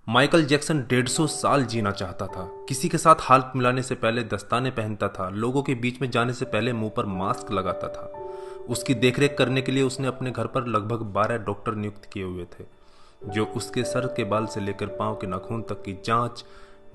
Michael Jackson 150 साल जीना चाहता था। किसी के साथ हाथ मिलाने से पहले दस्ताने पहनता था, लोगों के बीच में जाने से पहले मुंह पर मास्क लगाता था। उसकी देखरेख करने के लिए उसने अपने घर पर लगभग 12 डॉक्टर नियुक्त किए हुए थे, जो उसके सर के बाल से लेकर पांव के नाखून तक की जांच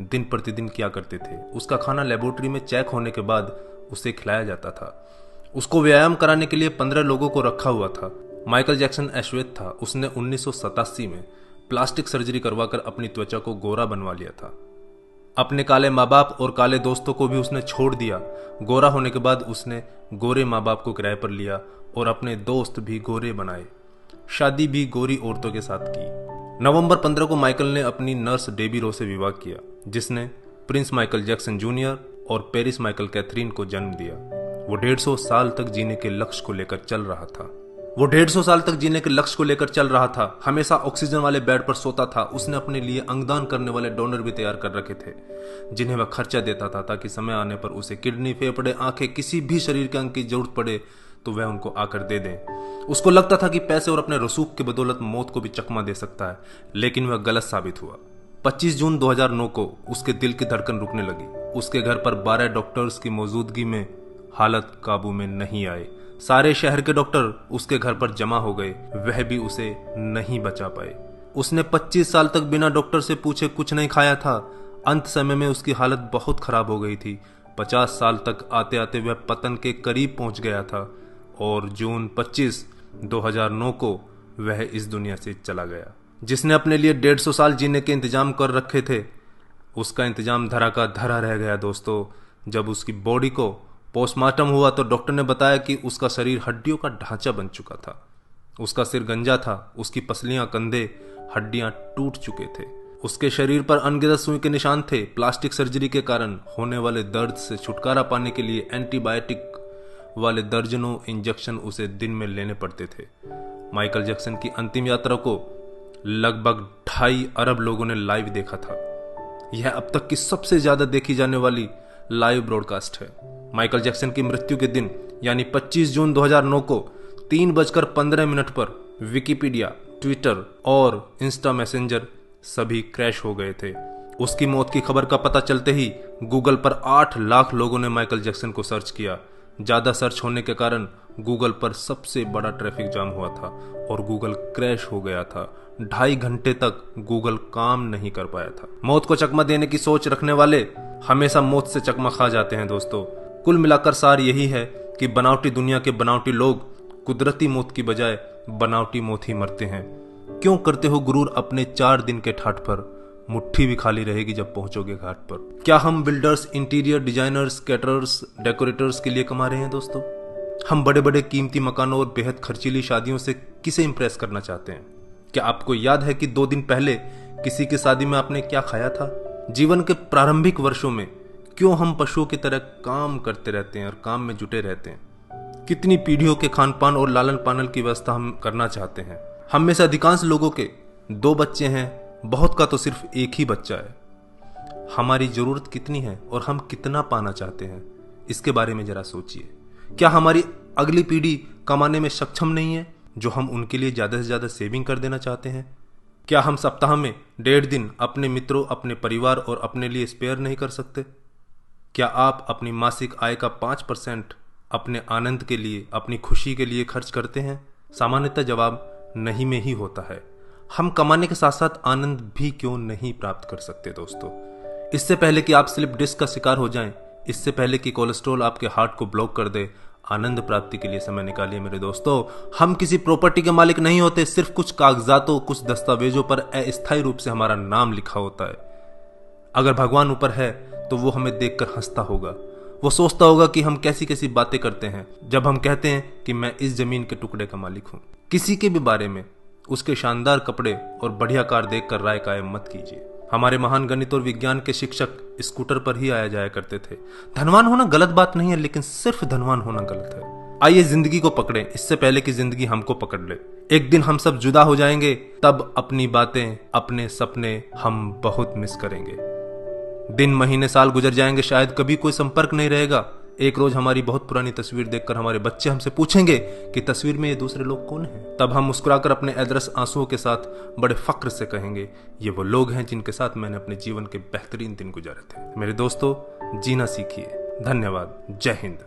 दिन प्रतिदिन किया करते थे। उसका खाना लेबोरेटरी में चेक होने के बाद उसे खिलाया जाता था। उसको व्यायाम कराने के लिए 15 लोगों को रखा हुआ था। माइकल जैक्सन अश्वेत था। उसने 1987 में प्लास्टिक सर्जरी करवाकर अपनी त्वचा को गोरा बनवा लिया था। अपने काले माँ बाप और काले दोस्तों को भी उसने छोड़ दिया। गोरा होने के बाद उसने गोरे माँ बाप को किराए पर लिया और अपने दोस्त भी गोरे बनाए। शादी भी गोरी औरतों के साथ की। नवंबर 15 को माइकल ने अपनी नर्स डेबी रो से विवाह किया, जिसने प्रिंस माइकल जैक्सन जूनियर और पेरिस माइकल कैथरीन को जन्म दिया। वो 150 साल तक जीने के लक्ष्य को लेकर चल रहा था। हमेशा ऑक्सीजन वाले बेड पर सोता था। उसने अपने लिए अंगदान करने वाले डोनर भी तैयार कर रखे थे, जिन्हें वह खर्चा देता था ताकि समय आने पर उसे किडनी, फेफड़े, आंखें, किसी भी शरीर के अंग की जरूरत पड़े तो वह उनको आकर दे दें। उसको लगता था कि पैसे और अपने रसूख की बदौलत मौत को भी चकमा दे सकता है, लेकिन वह गलत साबित हुआ। 25 जून 2009 को उसके दिल की धड़कन रुकने लगी। उसके घर पर 12 डॉक्टर्स की मौजूदगी में हालत काबू में नहीं आए। सारे शहर के डॉक्टर उसके घर पर जमा हो गए, वह भी उसे नहीं बचा पाए। उसने 25 साल तक बिना डॉक्टर से पूछे कुछ नहीं खाया था। अंत समय में उसकी हालत बहुत खराब हो गई थी। 50 साल तक आते आते वह पतन के करीब पहुंच गया था और जून 25, 2009 को वह इस दुनिया से चला गया। जिसने अपने लिए 150 साल जीने के इंतजाम कर रखे थे, उसका इंतजाम धरा का धरा रह गया दोस्तों। जब उसकी बॉडी को पोस्टमार्टम हुआ तो डॉक्टर ने बताया कि उसका शरीर हड्डियों का ढांचा बन चुका था। उसका सिर गंजा था, उसकी पसलियां, कंधे, हड्डियां टूट चुके थे। उसके शरीर पर अनगिनत सुई के निशान थे। प्लास्टिक सर्जरी के कारण होने वाले दर्द से छुटकारा पाने के लिए एंटीबायोटिक वाले दर्जनों इंजेक्शन उसे दिन में लेने पड़ते थे। माइकल जैक्सन की अंतिम यात्रा को लगभग 2.5 अरब लोगों ने लाइव देखा था। यह अब तक की सबसे ज्यादा देखी जाने वाली लाइव ब्रॉडकास्ट है। माइकल जैक्सन की मृत्यु के दिन यानी 25 जून 2009 को 3:15 पर विकिपीडिया, ट्विटर और इंस्टा मैसेंजर सभी क्रैश हो गए थे। उसकी मौत की खबर का पता चलते ही गूगल पर 8 लाख लोगों ने माइकल जैक्सन को सर्च किया। ज्यादा सर्च होने के कारण गूगल पर सबसे बड़ा ट्रैफिक जाम हुआ था और गूगल क्रैश हो गया था। 2.5 घंटे तक गूगल काम नहीं कर पाया था। मौत को चकमा देने की सोच रखने वाले हमेशा मौत से चकमा खा जाते हैं दोस्तों। कुल मिलाकर सार यही है कि बनावटी दुनिया के बनावटी लोग कुदरती मौत की बजाय बनावटी मौत ही मरते हैं। क्यों करते हो गुरूर अपने 4 दिन के ठाठ पर? मुट्ठी भी खाली रहेगी जब पहुंचोगे घाट पर। क्या हम builders, interior designers, caterers, decorators के लिए कमा रहे हैं दोस्तों? हम बड़े बड़े कीमती मकानों और बेहद खर्चीली शादियों से किसे इंप्रेस करना चाहते हैं? क्या आपको याद है कि 2 दिन पहले किसी की शादी में आपने क्या खाया था? जीवन के प्रारंभिक वर्षों में क्यों हम पशुओं की तरह काम करते रहते हैं और काम में जुटे रहते हैं? कितनी पीढ़ियों के खान पान और लालन पालन की व्यवस्था हम करना चाहते हैं? हम में से अधिकांश लोगों के 2 बच्चे हैं, बहुत का तो सिर्फ एक ही बच्चा है। हमारी जरूरत कितनी है और हम कितना पाना चाहते हैं, इसके बारे में जरा सोचिए। क्या हमारी अगली पीढ़ी कमाने में सक्षम नहीं है जो हम उनके लिए ज्यादा से ज्यादा सेविंग कर देना चाहते हैं? क्या हम सप्ताह में 1.5 दिन अपने मित्रों, अपने परिवार और अपने लिए स्पेयर नहीं कर सकते? क्या आप अपनी मासिक आय का 5% अपने आनंद के लिए, अपनी खुशी के लिए खर्च करते हैं? सामान्यतः जवाब नहीं में ही होता है। हम कमाने के साथ साथ आनंद भी क्यों नहीं प्राप्त कर सकते दोस्तों? इससे पहले कि आप स्लिप डिस्क का शिकार हो जाएं, इससे पहले कि कोलेस्ट्रॉल आपके हार्ट को ब्लॉक कर दे, आनंद प्राप्ति के लिए समय निकालिए मेरे दोस्तों। हम किसी प्रॉपर्टी के मालिक नहीं होते, सिर्फ कुछ कागजातों, कुछ दस्तावेजों पर अस्थायी रूप से हमारा नाम लिखा होता है। अगर भगवान ऊपर है तो वो हमें देखकर हंसता होगा। वो सोचता होगा कि हम कैसी कैसी बातें करते हैं जब हम कहते हैं कि मैं इस जमीन के टुकड़े का मालिक हूं। किसी के भी बारे में उसके शानदार कपड़े और बढ़िया कार देखकर राय कायम मत कीजिए। हमारे महान गणित और विज्ञान के शिक्षक स्कूटर पर ही आया जाया करते थे। धनवान होना गलत बात नहीं है, लेकिन सिर्फ धनवान होना गलत है। आइए जिंदगी को पकड़ें इससे पहले कि जिंदगी हमको पकड़ ले। एक दिन हम सब जुदा हो जाएंगे, तब अपनी बातें, अपने सपने हम बहुत मिस करेंगे। दिन, महीने, साल गुजर जाएंगे, शायद कभी कोई संपर्क नहीं रहेगा। एक रोज हमारी बहुत पुरानी तस्वीर देखकर हमारे बच्चे हमसे पूछेंगे कि तस्वीर में ये दूसरे लोग कौन हैं। तब हम मुस्कुराकर अपने अदरस आंसुओं के साथ बड़े फक्र से कहेंगे, ये वो लोग हैं जिनके साथ मैंने अपने जीवन के बेहतरीन दिन गुजारे थे। मेरे दोस्तों, जीना सीखिए। धन्यवाद। जय हिंद।